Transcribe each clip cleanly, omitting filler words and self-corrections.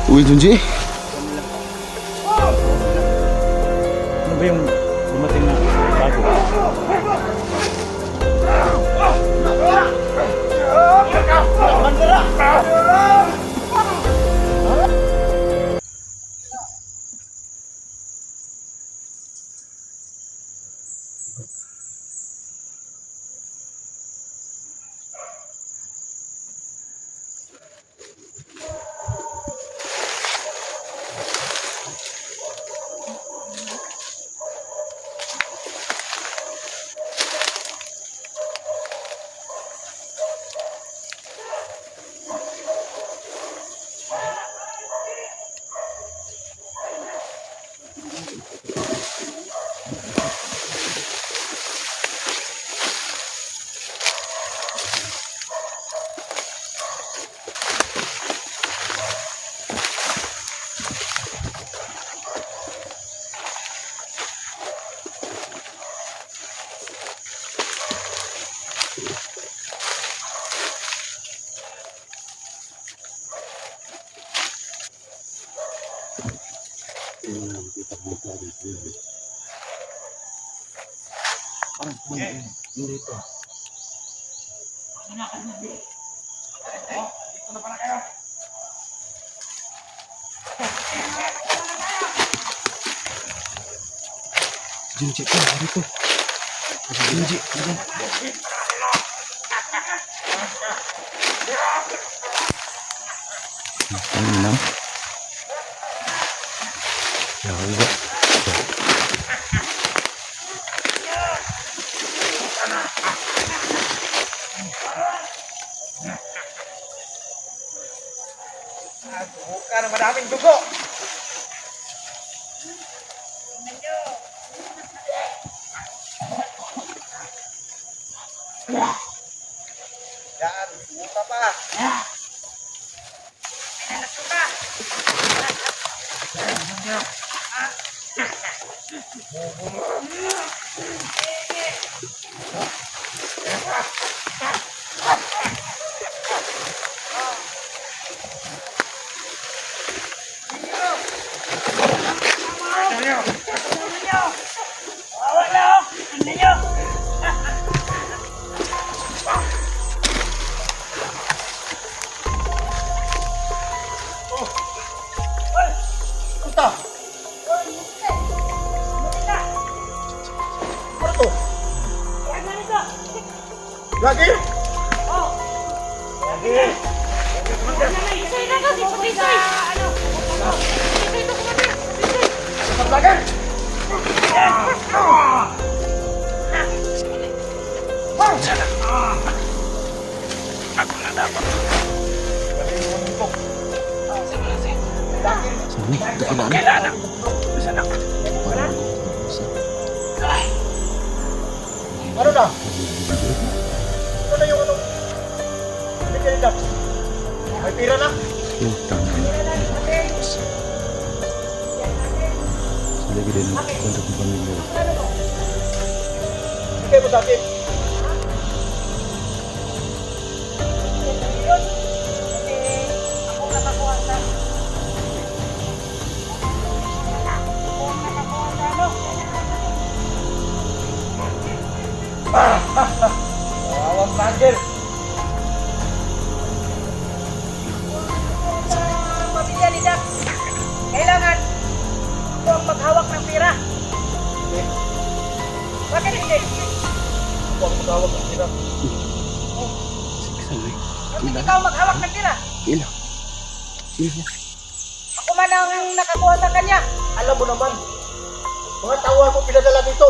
Uy, Junji. Ano ba yung dumating na bago? Dito. Junji, dito. Junji, ano na? Ya, Buka na madaming dugo. Yan, buka pa. Lagi? Oh. Lagi. Pisoy na kasi, pisoy. Ano? Pisoy to kumanda. Pisoy. Tetap lagi. Aku na dapat. Sini, kailangan. Sana ka. Ano na? Ano na yung ano? Hindi kayo Dax. May pira na? Utang. Lagi din kontak ng pamilya. Hindi kayo masakit. Awas Rangel. Pamilya ni Dax. Kailangan ako ang maghawak ng pera. Bakit hindi? Huwag magawag ang pira. Bakit ikaw maghawak ng pera? Ilang. Ilang. Ako man ang nakakuha sa kanya. Alam mo naman, mga tauhan mo pinadala dito.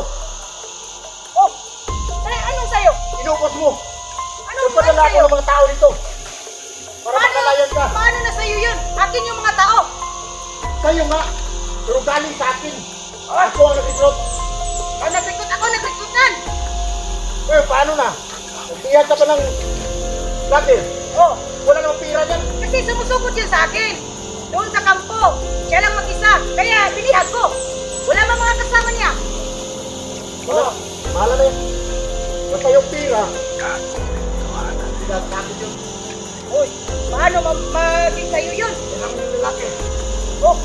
Oh, anong sayo? Inupos mo. Anong Nagpadala ako sayo? ng mga tao dito. Para makalayan ka. Paano na sayo yun? Akin yung mga tao. Sa'yo nga. Pero galing sa akin. Ako ang nag-recruit. Oh, nagrekrutan. Eh, paano na? Nagtiyad ka pa ng vlogger. Oh, Wala namang pira dyan. kasi sumusugod yun sa akin. Doon sa kampo. Siya lang mag-isa. Kaya binihag ko. Wala ba mga kasama niya? Wala. Mahala na yun. Basta yung pira, sinasakit yun. Uy, paano maging sa'yo yun? Kailangan yung lalaki. Oh,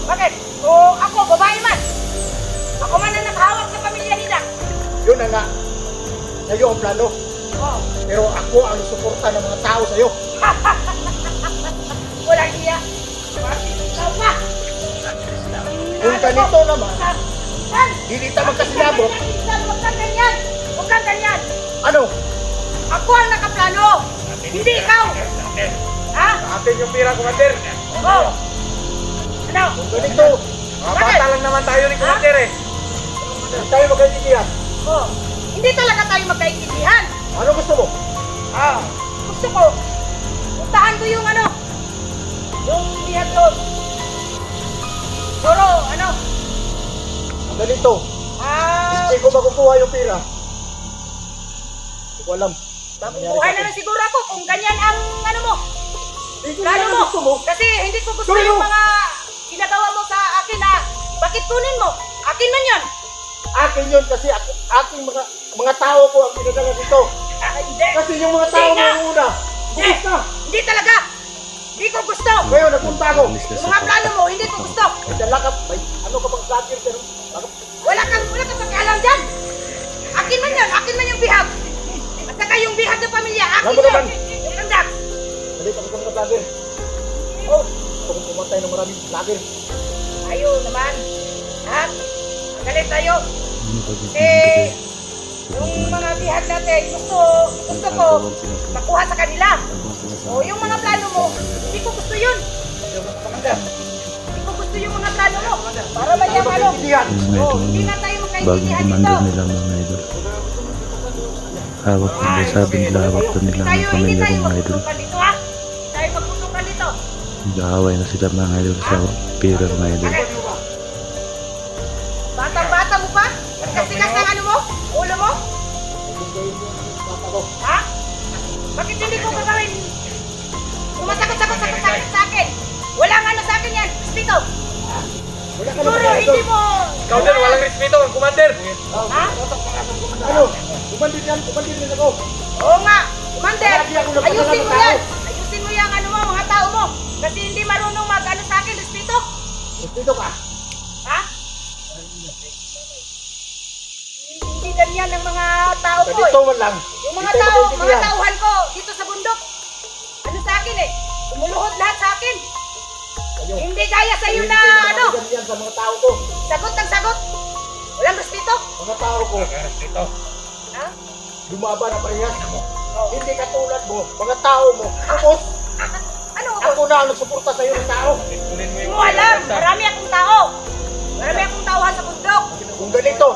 bakit? O ako, babae man. Ako man ang naghawak sa pamilya nila. Yun na nga. Sa'yo ang plano. Oh, Pero ako ang suporta ng mga tao sa'yo. walang iya. Ikaw pa. Kung ganito naman, San? hindi tayo magkasilabot. Huwag kang ganyan. Huwag kang ganyan. Ano? Ako ang nakaplano. Hindi ikaw. Ha? Atin yung pira, Commander. Oh. Ano? Kung ganito, Mga bata lang naman tayo ni Commander eh. hindi tayo magkaintindihan. Oh. Hindi talaga tayo magkaintindihan. Ano gusto mo? Gusto ko, puntahan ko yung ano, yung bihag doon. Pero, ano, Kung ganito, hindi ko makukuha yung pira. Hindi ko alam. mabubuhay na lang siguro ako kung ganyan ang ano mo, Hindi ko plano alam mo. gusto mo. Kasi hindi ko gusto Tuloy yung mo. mga ginagawa mo sa akin na, bakit kunin mo? Akin man yun. Akin yun kasi aking mga tao ko ang pinadala dito. Hindi. Kasi yung mga tao Hindi nga. mo una, Hindi. bukas na. Hindi talaga. Hindi ko gusto. Ngayon, nagpunta ako. Yung mga plano mo, hindi ko gusto. May dala ka, may ano ka bang vlogger pero Wala kang pakialam dyan. Akin man yun. Akin man yung bihag. At saka yung bihag ng pamilya, akin Alam mo naman. yun. Yung kandak. dali kami sa mga vlogger. Oh, kung pumatay ng maraming vlogger. Ayaw naman. Ha? Magalit tayo. Ano ba dito? Eh, yung mga bihag natin, gusto ko makuha sa kanila. O yung mga plano mo, hindi ko gusto yun. Hindi ko gusto yung mga plano mo. Para ba yung ano? Hindi Oh, hindi na tayo Bagong magkaintindihan commander dito. nila mga idol. Hawak nila, sabi nila hawak to nila ng Hindi pamilya tayo mga idol. magputukan dito ha. Hindi tayo magputukan dito. Nag-aaway na sila mga idol sa pira mga idol. Bakit? Batang-bata mo pa? Tigas-tigas ng ano mo? Ulo mo? Ha? Bakit hindi ko gagawin? Sumasagot-sagot sa akin. Walang ano sa akin yan. Respeto. Siguro hindi mo... Ikaw din, walang respeto ang Commander. Ha? Ano? Kumandit din ako. Oo nga. Commander, Lagi ako nagpadala ayusin ng mo tao. yan. Ayusin mo yung ano mo, mga tao mo. Kasi hindi marunong mag-ano sa akin. Respeto. Dito ka. Ha? Hindi ganyan ang mga tao ko Ganito eh. man lang. Yung mga Hindi tayo tao, mga magkaintindihan. tauhan ko dito sa bundok. Ano sa akin eh? Umuluhod lahat sa akin. Kayo. Hindi gaya sa iyo Hindi na ko ano, makaganyan sa mga tao ko. sagot ng sagot. Walang respeto. Mga tao ko, Ha? lumaban na parehas. Hindi katulad mo, mga tao mo. Tapos, Ano ako? ako na ang nagsuporta sa iyo ng tao. Hindi mo alam. Marami akong tao. Marami akong tauhan sa bundok. Kung ganito,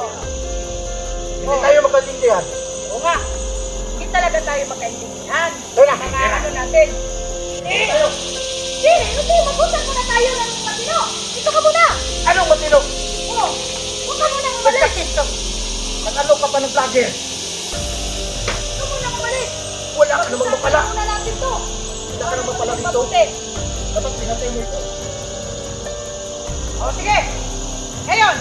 hindi tayo magkaintindihan. Oo nga. Hindi talaga tayo magkaintindihan. Tara. Mga ano natin. Hindi. Hindi. Mag-usap muna tayo ng matino. Dito ka muna. Anong matino? Oo. Huwag ka muna umalis. Magkakit ka. Nag-ano ka pa ng vlogger? Huwag ka muna umalis. Wala ka namang mapala. Pag-usapan muna natin to. Wala ka namang mapala dito. Mabuti. Dapat pinatay mo ito. O sige. Ngayon,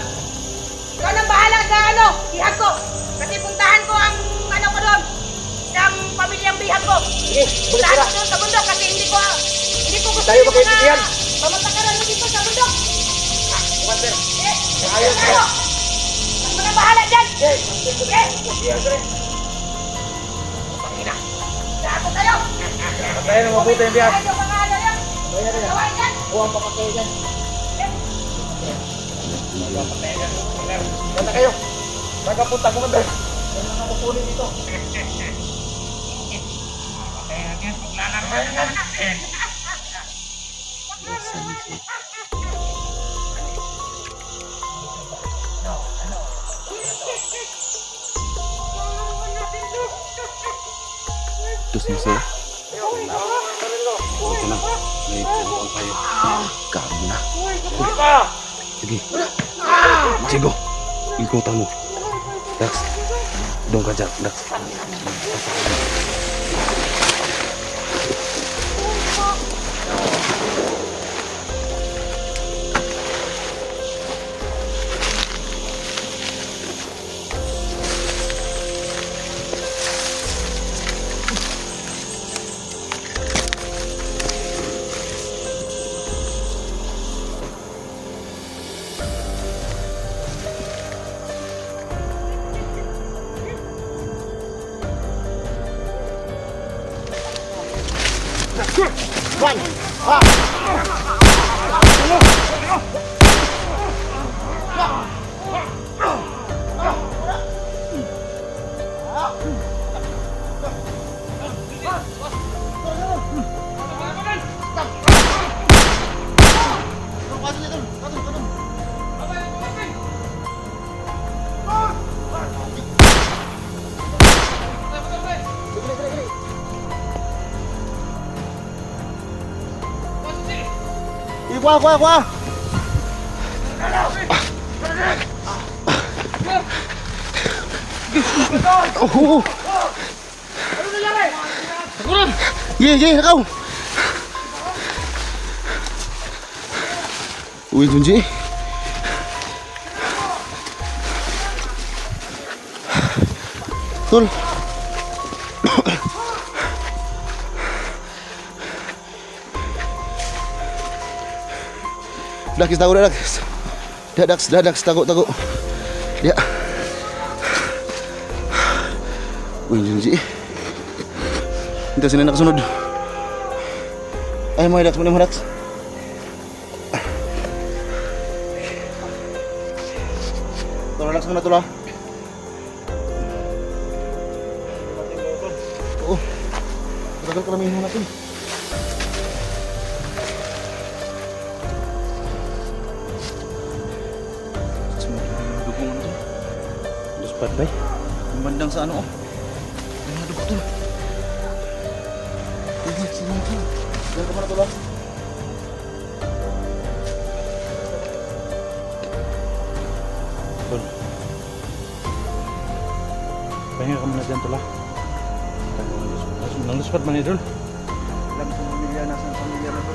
ikaw nang bahala sa ano, bihag ko. Kasi puntahan ko ang ano ko doon. Isang pamilyang bihag ko. Sige, balik Puntahan ka. ko doon sa bundok kasi hindi ko gusto Tayo yung magkaintindihan. pamatakaran mo dito sa bundok. Commander. Eh, Ayos ka. ano? Ako nang bahala dyan. Sige. Sige. Sige. Gago kayo. Kaya na mabuti yung biyak. Yung mga ano yan. Bayan na yan. Gawain yan. Huwag papatay yan. Eh, Yan na kayo. Nagkapunta, Commander. Yan na ang kukunin dito. Terus na sir. Okay na. May pumunta tayo. Kago na. Sige. Chigo. Ikutan mo. Dax. Doon ka dyan, Dax. Run! Đi qua qua qua. Oh. Gì không? Ui Junji. Tul. Dakis tahu Dakis. Dadak tago. Dia. Wih Junji. Kita sini nak sunod. Ay mo Dax, mana mo Dax? Tolong Dax muna tulah. Oh. Tagal karamihan natin. Spot bay. Memandang sa ano oh. Ay, aduh betul. Sini. Jangan kemana tuh, Tol. Pahinga ka muna dyan, Tol, ha? Naluspat man idol. Alam sa pamilya, nasa pamilya na to.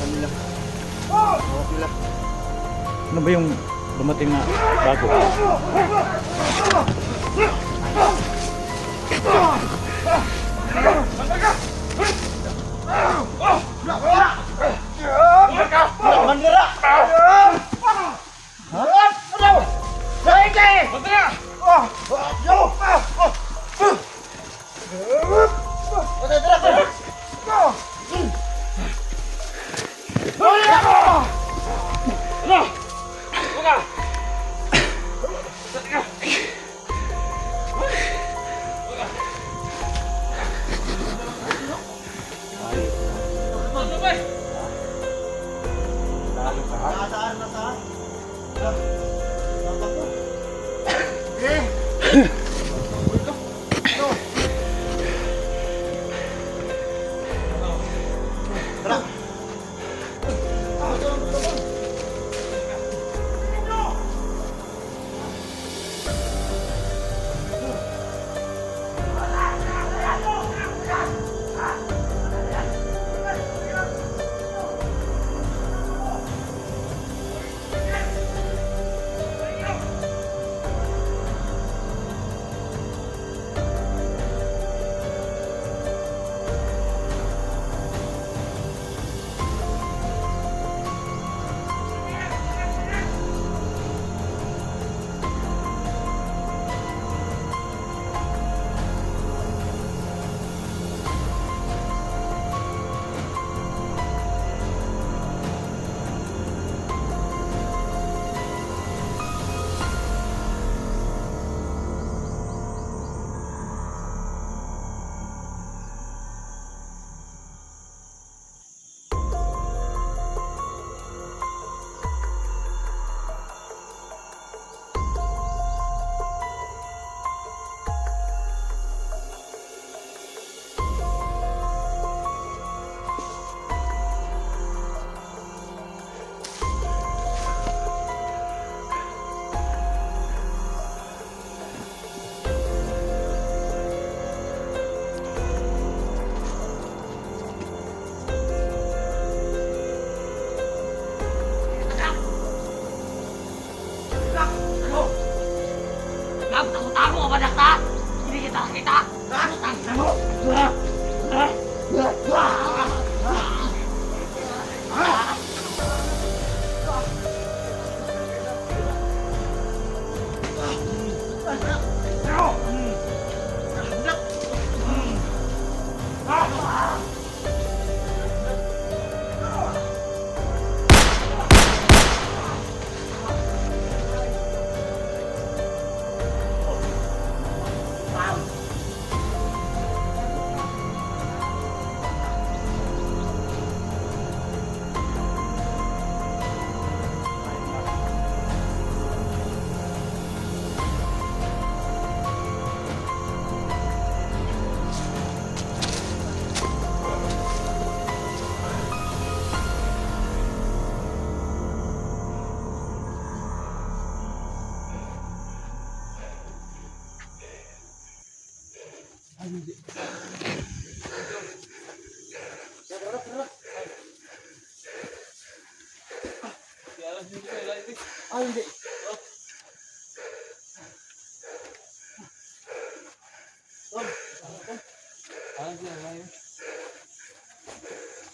Pamilya. Okay lang. Ano ba yung dumating na bago?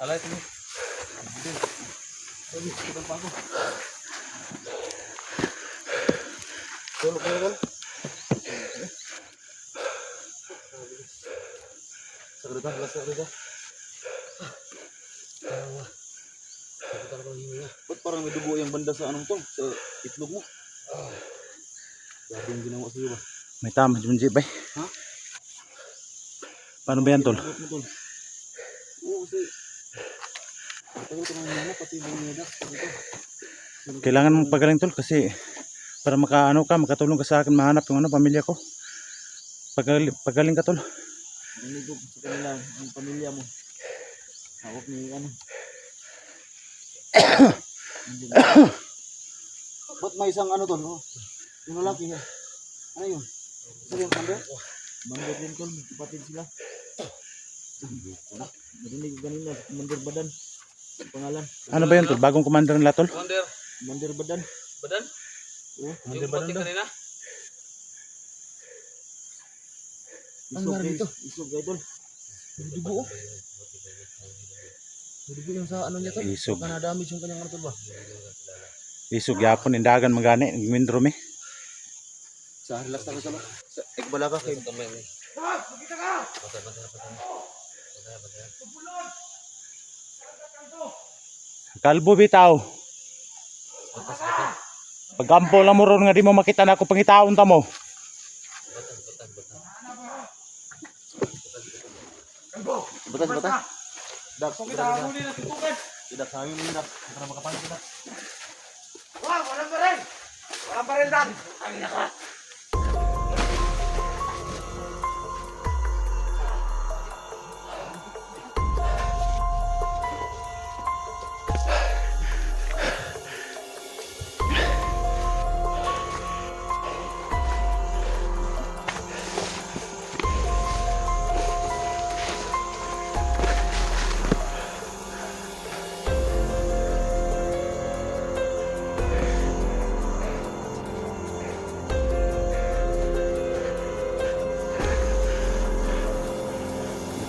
Alay, ito. Tulog kayo kan? Sagrita, last sagrita. Ba't parang may dugo yung banda sa anong tol? Sa itlog mo? Grabe yung ginawa sa'yo ba? May tama, Junji ba? Ha? Paano ba yan, tol? Itlog mo tol. Oo, kasi matagal ka nang hinanap, pati yung niyadak. Kailangan mong pagaling, tol, kasi para makatulong ka sa akin mahanap yung pamilya ko. Pagaling ka, tol. Nanigog sa kanila, ang pamilya mo. Hawak ni Ba't may isang tol? Oh, yung lalaki ha? Ano yun? Sino yung Mander? Mander din tol, kapatid sila. Narinig ko kanina, Mander Badan. Pangalan. Ano ba yan, tol? Bagong commander nila, tol? Mander Badan. Badan? Oo. Yung puting kanina? Isog guys, isog guys tol. Dugo oh. Dugo yung sa ano niya tol. Isog. Baka na-damage yung kanyang tol ba? Isog yapon, indagan magani, nagmindro me. Sa relax tayo sa ba? Sa ekbala ka kay Kalbo bitaw. Pagkampo lang mo ron nga di mo makita na ako pangitaon ta mo. Batas batas. Dak kita huli na tutukan. Tidak sabi mo dak. Para makapalit kita. Wah, walang baril! Walang baril dan! Ay, naka!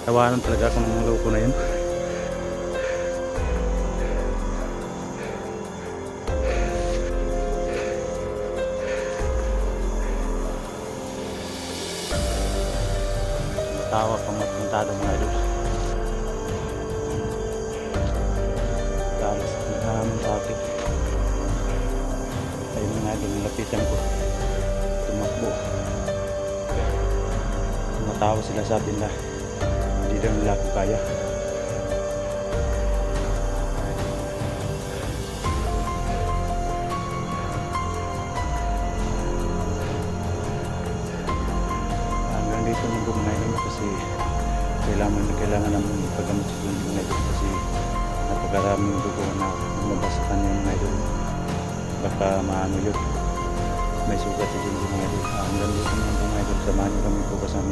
Tawanan talaga ako ng mga loko na yun. Tawa pa magpuntado mga idol. Talas naghahamon sa akin. Ayun mga idol, nilapitan ko. Tumakbo. Tumatawa sila sa atin na hindi daw nila ako kaya. Hanggang dito nung mga idol kasi kailangan namin ipaggamot sa mga idol kasi napakaraming dugo na lumabas sa kanya mga idol. Baka maano yun. May sugat sa mga idol. Hanggang dito nung mga idol, samahan nyo kami po kasama